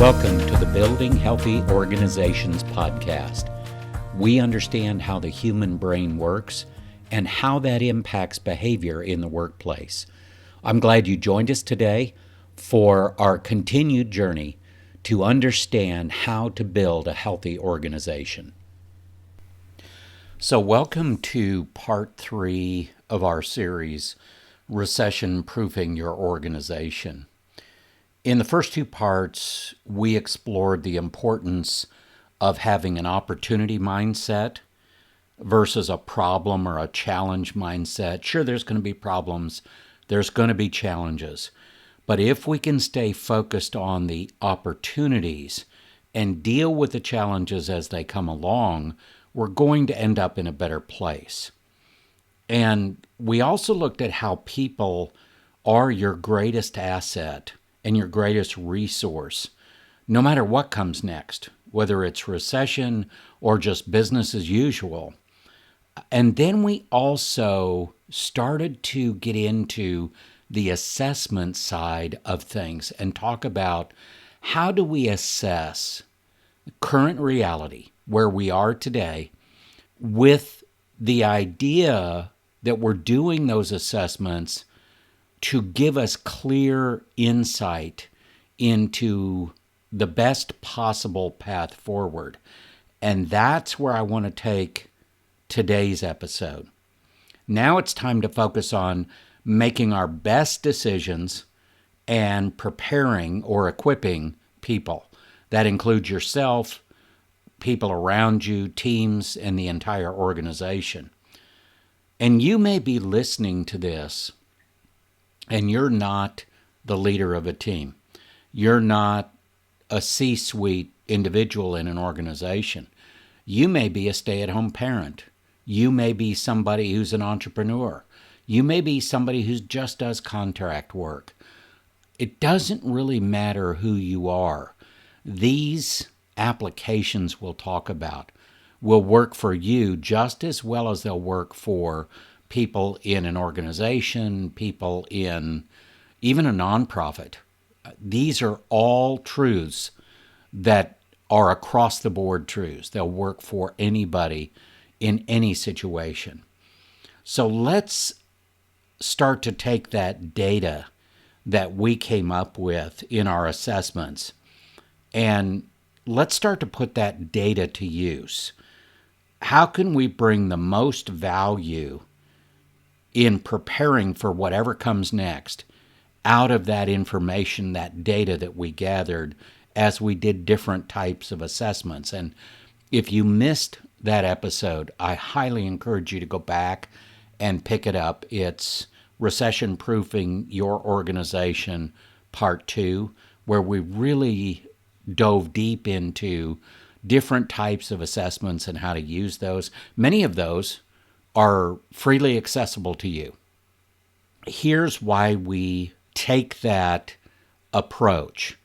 Welcome to the Building Healthy Organizations podcast. We understand how the human brain works and how that impacts behavior in the workplace. I'm glad you joined us today for our continued journey to understand how to build a healthy organization. So welcome to part 3 of our series, Recession Proofing Your Organization. In the first 2 parts, we explored the importance of having an opportunity mindset versus a problem or a challenge mindset. Sure, there's going to be problems, there's going to be challenges, but if we can stay focused on the opportunities and deal with the challenges as they come along, we're going to end up in a better place. And we also looked at how people are your greatest asset and your greatest resource, no matter what comes next, whether it's recession or just business as usual. And then we also started to get into the assessment side of things and talk about how do we assess current reality, where we are today, with the idea that we're doing those assessments to give us clear insight into the best possible path forward. And that's where I want to take today's episode. Now it's time to focus on making our best decisions and preparing or equipping people. That includes yourself, people around you, teams, and the entire organization. And you may be listening to this and you're not the leader of a team. You're not a C-suite individual in an organization. You may be a stay-at-home parent. You may be somebody who's an entrepreneur. You may be somebody who just does contract work. It doesn't really matter who you are. These applications we'll talk about will work for you just as well as they'll work for people in an organization, people in even a nonprofit. These are all truths that are across the board truths. They'll work for anybody in any situation. So let's start to take that data that we came up with in our assessments and let's start to put that data to use. How can we bring the most value in preparing for whatever comes next out of that information, that data that we gathered as we did different types of assessments? And if you missed that episode, I highly encourage you to go back and pick it up. It's Recession Proofing Your Organization Part 2, where we really dove deep into different types of assessments and how to use those. Many of those are freely accessible to you. Here's why we take that approach,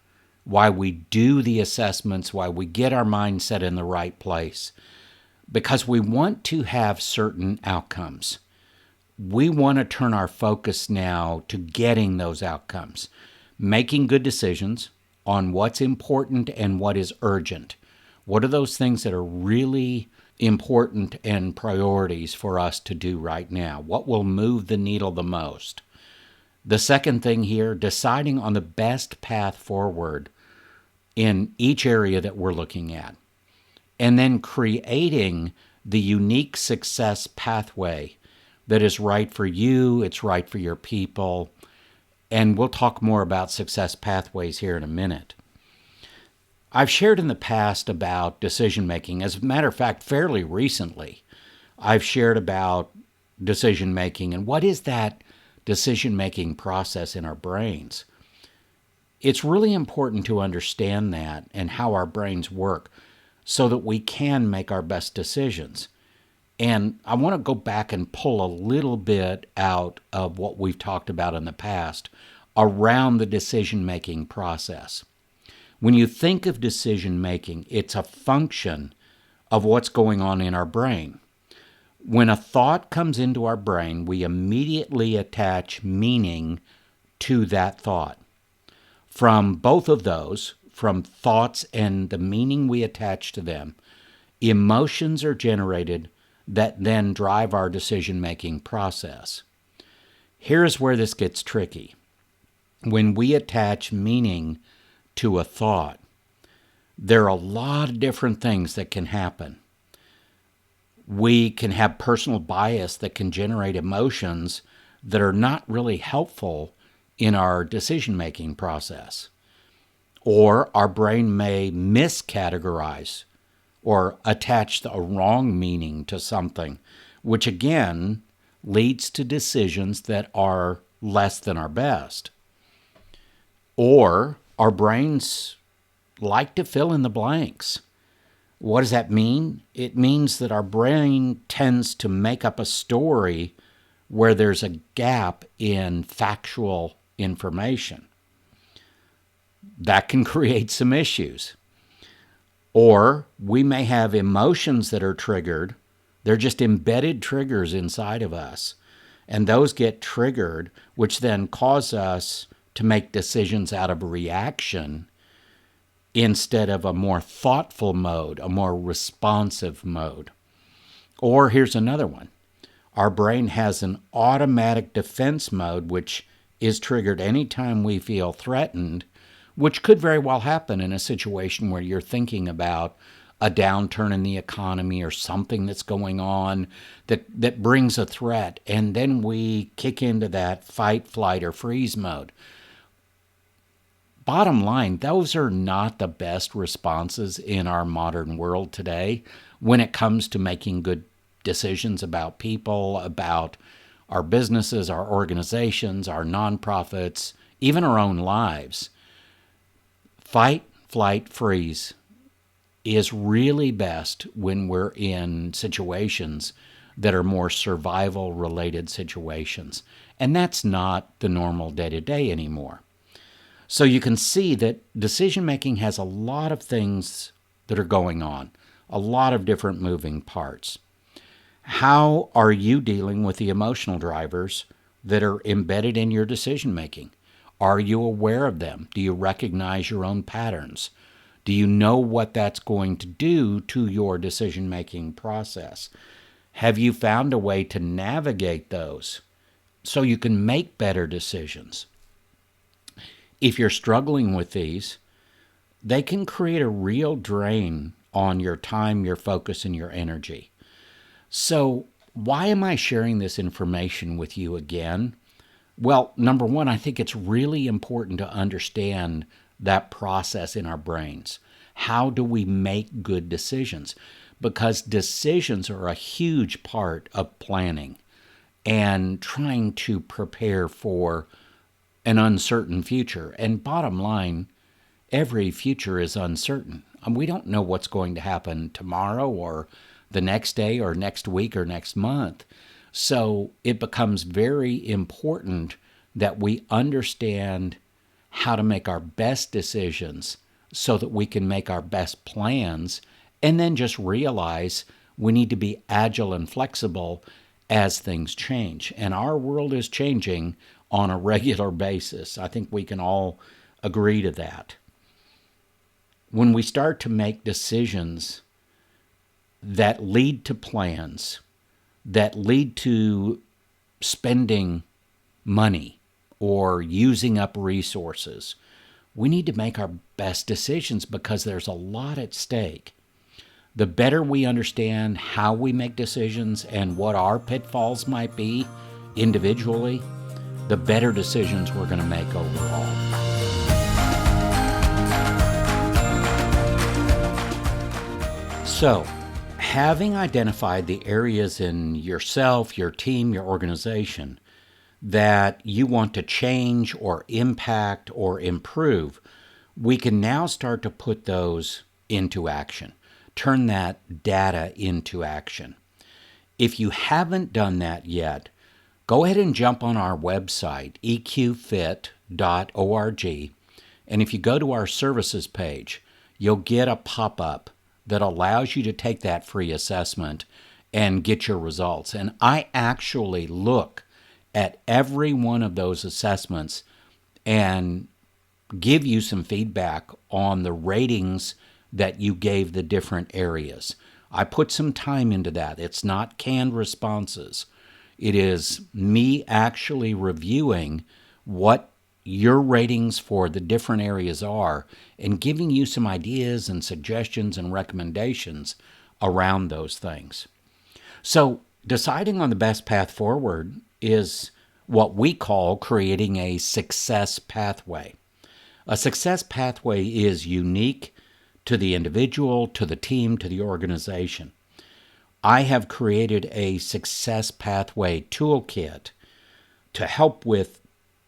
why we do the assessments, why we get our mindset in the right place. Because we want to have certain outcomes. We want to turn our focus now to getting those outcomes, making good decisions on what's important and what is urgent. What are those things that are really important and priorities for us to do right now? What will move the needle the most? The second thing here, deciding on the best path forward in each area that we're looking at. And then creating the unique success pathway that is right for you, it's right for your people. And we'll talk more about success pathways here in a minute. I've shared in the past about decision-making. As a matter of fact, fairly recently, I've shared about decision-making and what is that decision-making process in our brains. It's really important to understand that and how our brains work so that we can make our best decisions. And I want to go back and pull a little bit out of what we've talked about in the past around the decision-making process. When you think of decision-making, it's a function of what's going on in our brain. When a thought comes into our brain, we immediately attach meaning to that thought. From both of those, from thoughts and the meaning we attach to them, emotions are generated that then drive our decision-making process. Here's where this gets tricky. When we attach meaning to a thought, there are a lot of different things that can happen. We can have personal bias that can generate emotions that are not really helpful in our decision-making process. Or our brain may miscategorize or attach a wrong meaning to something, which again leads to decisions that are less than our best. Or our brains like to fill in the blanks. What does that mean? It means that our brain tends to make up a story where there's a gap in factual information. That can create some issues. Or we may have emotions that are triggered. They're just embedded triggers inside of us. And those get triggered, which then cause us to make decisions out of reaction instead of a more thoughtful mode, a more responsive mode. Or here's another one. Our brain has an automatic defense mode, which is triggered anytime we feel threatened, which could very well happen in a situation where you're thinking about a downturn in the economy or something that's going on that brings a threat, and then we kick into that fight, flight, or freeze mode. Bottom line, those are not the best responses in our modern world today when it comes to making good decisions about people, about our businesses, our organizations, our nonprofits, even our own lives. Fight, flight, freeze is really best when we're in situations that are more survival-related situations. And that's not the normal day-to-day anymore. So you can see that decision-making has a lot of things that are going on, a lot of different moving parts. How are you dealing with the emotional drivers that are embedded in your decision-making? Are you aware of them? Do you recognize your own patterns? Do you know what that's going to do to your decision-making process? Have you found a way to navigate those so you can make better decisions? If you're struggling with these, they can create a real drain on your time, your focus, and your energy. So why am I sharing this information with you again? Well, number one, I think it's really important to understand that process in our brains. How do we make good decisions? Because decisions are a huge part of planning and trying to prepare for an uncertain future. And bottom line, every future is uncertain. We don't know what's going to happen tomorrow or the next day or next week or next month. So it becomes very important that we understand how to make our best decisions so that we can make our best plans, and then just realize we need to be agile and flexible as things change. And our world is changing on a regular basis. I think we can all agree to that. When we start to make decisions that lead to plans, that lead to spending money or using up resources, we need to make our best decisions because there's a lot at stake. The better we understand how we make decisions and what our pitfalls might be individually, the better decisions we're going to make overall. So, having identified the areas in yourself, your team, your organization that you want to change or impact or improve, we can now start to put those into action. Turn that data into action. If you haven't done that yet, go ahead and jump on our website, eqfit.org, and if you go to our services page, you'll get a pop-up that allows you to take that free assessment and get your results. And I actually look at every one of those assessments and give you some feedback on the ratings that you gave the different areas. I put some time into that. It's not canned responses. It is me actually reviewing what your ratings for the different areas are and giving you some ideas and suggestions and recommendations around those things. So, deciding on the best path forward is what we call creating a success pathway. A success pathway is unique to the individual, to the team, to the organization. I have created a success pathway toolkit to help with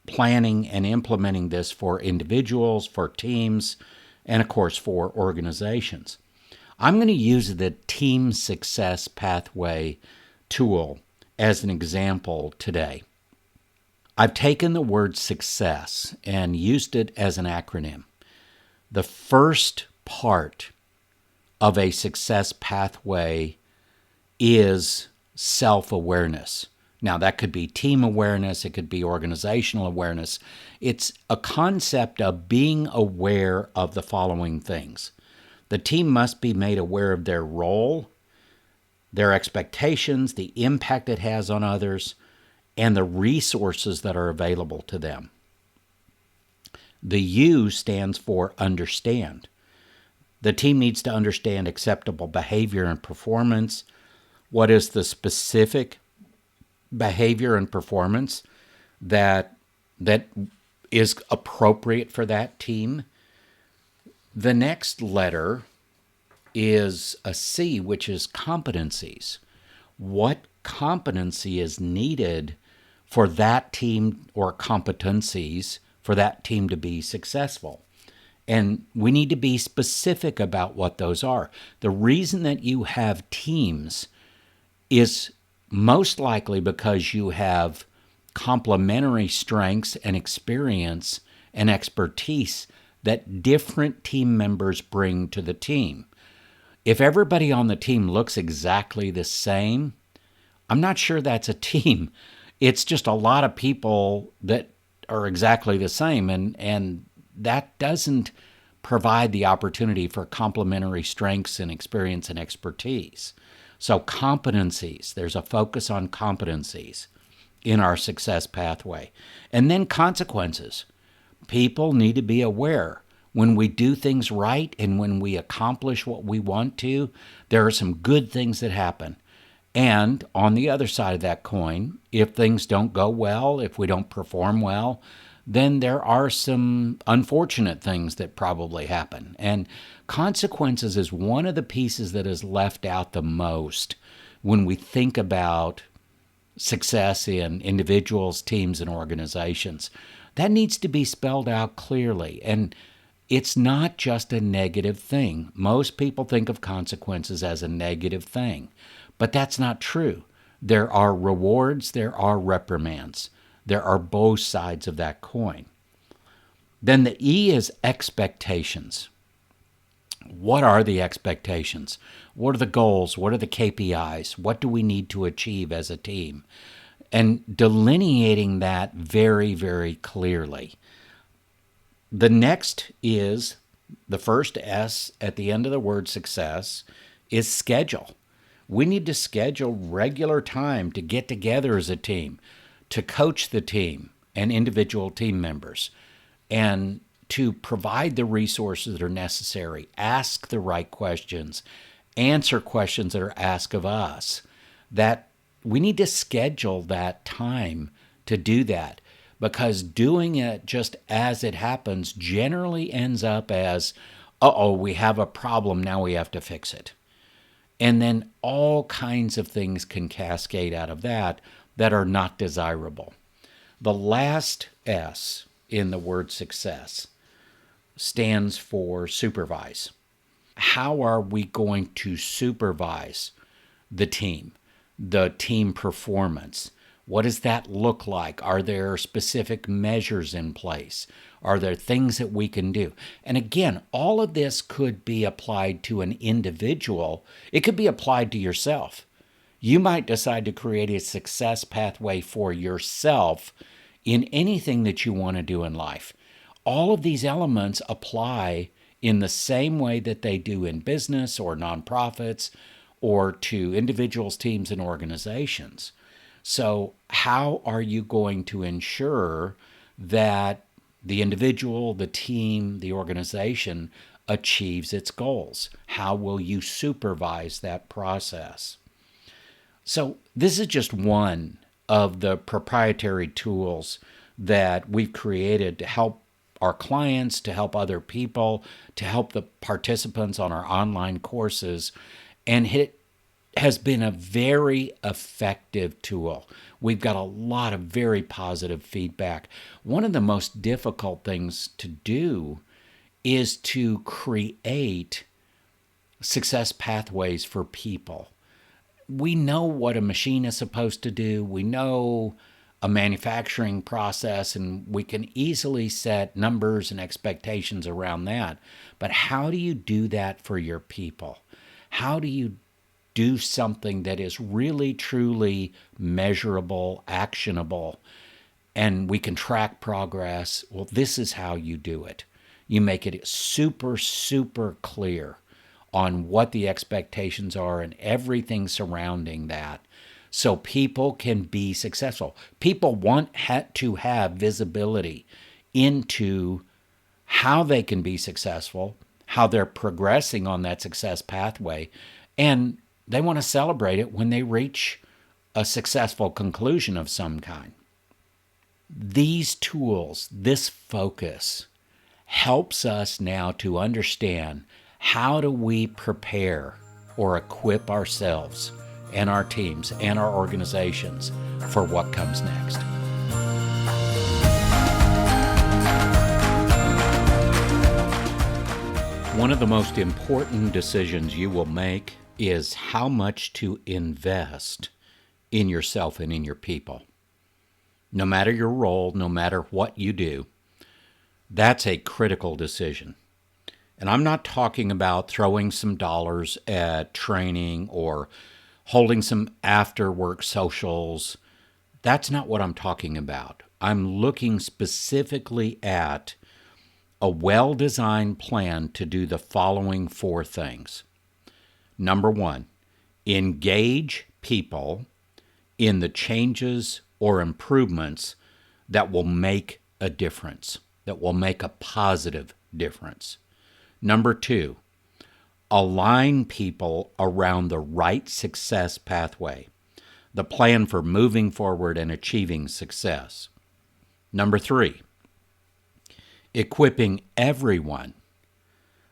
planning and implementing this for individuals, for teams, and of course for organizations. I'm going to use the Team Success Pathway tool as an example today. I've taken the word success and used it as an acronym. The first part of a success pathway is self-awareness. Now, that could be team awareness, it could be organizational awareness. It's a concept of being aware of the following things. The team must be made aware of their role, their expectations, the impact it has on others, and the resources that are available to them. The U stands for understand. The team needs to understand acceptable behavior and performance. What is the specific behavior and performance that is appropriate for that team? The next letter is a C, which is competencies. What competency is needed for that team, or competencies for that team to be successful? And we need to be specific about what those are. The reason that you have teams is most likely because you have complementary strengths and experience and expertise that different team members bring to the team. If everybody on the team looks exactly the same, I'm not sure that's a team. It's just a lot of people that are exactly the same, and that doesn't provide the opportunity for complementary strengths and experience and expertise. So competencies, there's a focus on competencies in our success pathway. And then consequences. People need to be aware when we do things right and when we accomplish what we want to, there are some good things that happen. And on the other side of that coin, if things don't go well, if we don't perform well, then there are some unfortunate things that probably happen. And consequences is one of the pieces that is left out the most when we think about success in individuals, teams, and organizations. That needs to be spelled out clearly. And it's not just a negative thing. Most people think of consequences as a negative thing, but that's not true. There are rewards, there are reprimands. There are both sides of that coin. Then the E is expectations. What are the expectations? What are the goals? What are the KPIs? What do we need to achieve as a team? And delineating that very, very clearly. The next is, the first S at the end of the word success, is schedule. We need to schedule regular time to get together as a team, to coach the team and individual team members, and to provide the resources that are necessary, ask the right questions, answer questions that are asked of us. That we need to schedule that time to do that, because doing it just as it happens generally ends up as, we have a problem, now we have to fix it. And then all kinds of things can cascade out of that are not desirable. The last S in the word success stands for supervise. How are we going to supervise the team performance? What does that look like? Are there specific measures in place? Are there things that we can do? And again, all of this could be applied to an individual. It could be applied to yourself. You might decide to create a success pathway for yourself in anything that you want to do in life. all of these elements apply in the same way that they do in business or nonprofits or to individuals, teams, and organizations. So, how are you going to ensure that the individual, the team, the organization achieves its goals? How will you supervise that process? So, this is just one of the proprietary tools that we've created to help our clients, to help other people, to help the participants on our online courses. And it has been a very effective tool. We've got a lot of very positive feedback. One of the most difficult things to do is to create success pathways for people. We know what a machine is supposed to do. We know a manufacturing process, and we can easily set numbers and expectations around that. But how do you do that for your people? How do you do something that is really, truly measurable, actionable, and we can track progress? Well, this is how you do it. You make it super, super clear on what the expectations are and everything surrounding that, so people can be successful. People want to have visibility into how they can be successful, how they're progressing on that success pathway, and they want to celebrate it when they reach a successful conclusion of some kind. These tools, this focus, helps us now to understand how do we prepare or equip ourselves and our teams and our organizations for what comes next. One of the most important decisions you will make is how much to invest in yourself and in your people. No matter your role, no matter what you do, that's a critical decision. And I'm not talking about throwing some dollars at training or holding some after-work socials. That's not what I'm talking about. I'm looking specifically at a well-designed plan to do the following 4 things. Number 1, engage people in the changes or improvements that will make a difference, that will make a positive difference. Number 2, align people around the right success pathway, the plan for moving forward and achieving success. Number 3, equipping everyone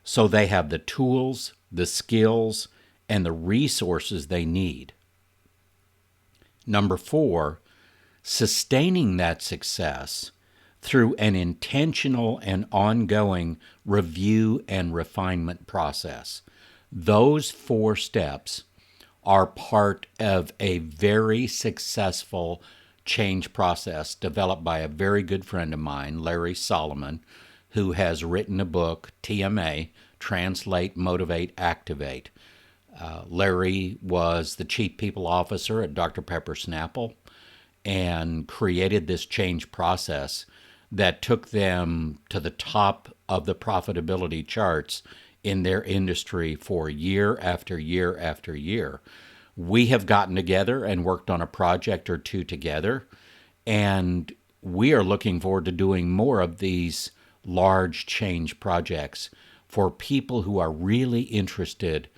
so they have the tools, the skills, and the resources they need. Number 4, sustaining that success through an intentional and ongoing review and refinement process. Those 4 steps are part of a very successful change process developed by a very good friend of mine, Larry Solomon, who has written a book, TMA, Translate, Motivate, Activate. Larry was the Chief People Officer at Dr. Pepper Snapple and created this change process that took them to the top of the profitability charts in their industry for year after year after year. We have gotten together and worked on a project or 2 together, and we are looking forward to doing more of these large change projects for people who are really interested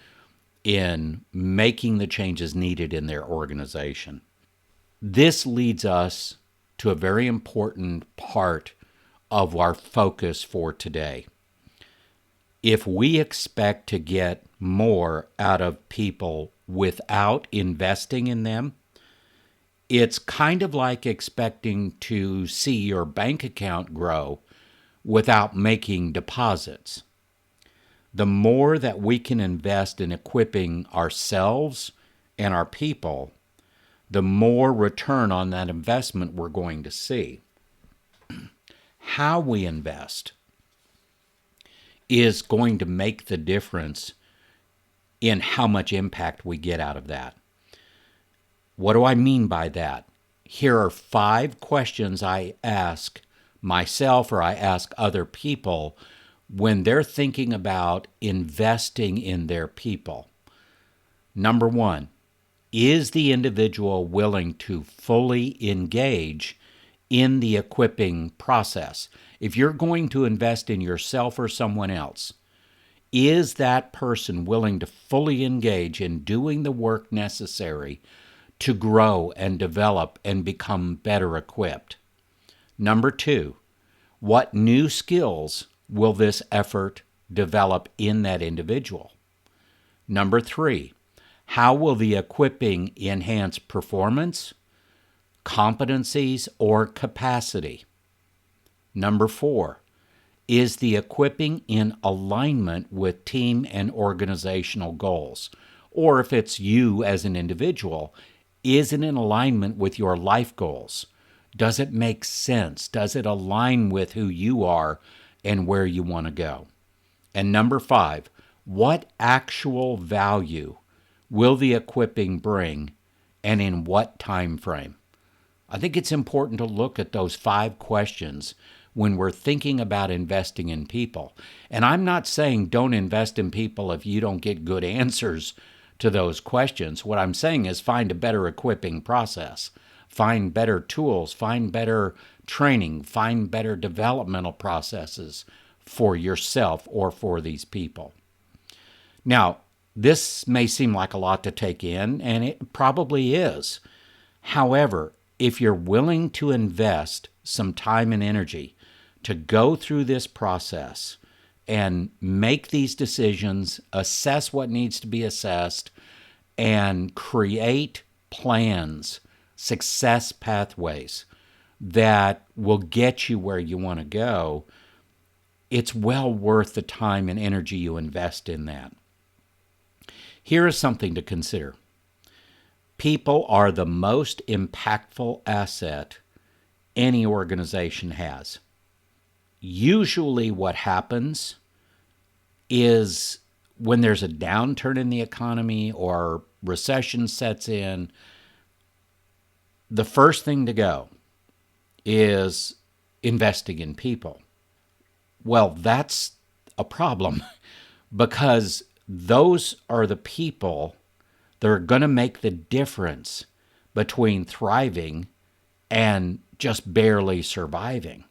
in making the changes needed in their organization. This leads us to a very important part of our focus for today. If we expect to get more out of people without investing in them, it's kind of like expecting to see your bank account grow without making deposits. The more that we can invest in equipping ourselves and our people, the more return on that investment we're going to see. How we invest is going to make the difference in how much impact we get out of that. What do I mean by that? Here are 5 questions I ask myself or I ask other people when they're thinking about investing in their people. Number one, is the individual willing to fully engage in the equipping process? If you're going to invest in yourself or someone else, is that person willing to fully engage in doing the work necessary to grow and develop and become better equipped? Number two, what new skills will this effort develop in that individual? Number three, how will the equipping enhance performance, competencies, or capacity? Number four, is the equipping in alignment with team and organizational goals? Or if it's you as an individual, is it in alignment with your life goals? Does it make sense? Does it align with who you are and where you want to go? And number five, what actual value will the equipping bring, and in what time frame? I think it's important to look at those 5 questions when we're thinking about investing in people. And I'm not saying don't invest in people if you don't get good answers to those questions. What I'm saying is find a better equipping process, find better tools, find better training, find better developmental processes for yourself or for these people. Now, this may seem like a lot to take in, and it probably is. However, if you're willing to invest some time and energy to go through this process and make these decisions, assess what needs to be assessed, and create plans, success pathways that will get you where you want to go, it's well worth the time and energy you invest in that. Here is something to consider. People are the most impactful asset any organization has. Usually what happens is when there's a downturn in the economy or recession sets in, the first thing to go is investing in people. Well, that's a problem because those are the people that are going to make the difference between thriving and just barely surviving.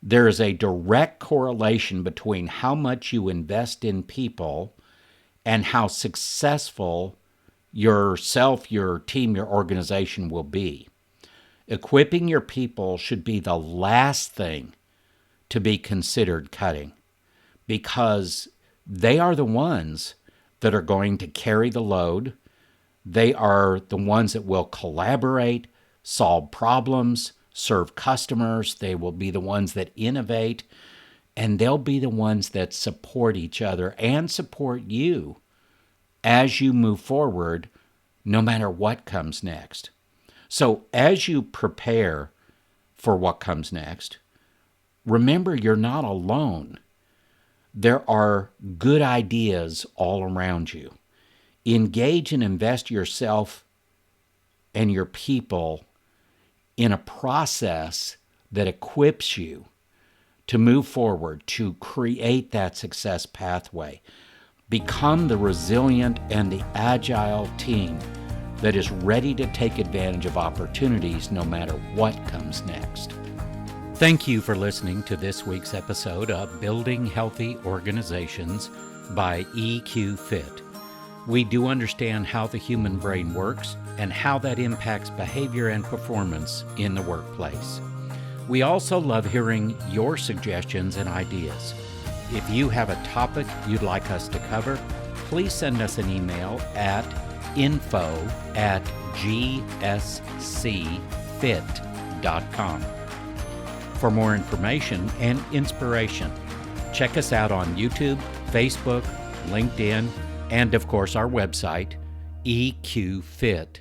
There is a direct correlation between how much you invest in people and how successful yourself, your team, your organization will be. Equipping your people should be the last thing to be considered cutting, because they are the ones that are going to carry the load. They are the ones that will collaborate, solve problems, serve customers. They will be the ones that innovate, and they'll be the ones that support each other and support you as you move forward, no matter what comes next. So as you prepare for what comes next, remember you're not alone. There are good ideas all around you. Engage and invest yourself and your people in a process that equips you to move forward, to create that success pathway. Become the resilient and the agile team that is ready to take advantage of opportunities no matter what comes next. Thank you for listening to this week's episode of Building Healthy Organizations by EQ Fit. We do understand how the human brain works and how that impacts behavior and performance in the workplace. We also love hearing your suggestions and ideas. If you have a topic you'd like us to cover, please send us an email at info@gscfit.com. For more information and inspiration, check us out on YouTube, Facebook, LinkedIn, and of course our website, eqfit.org.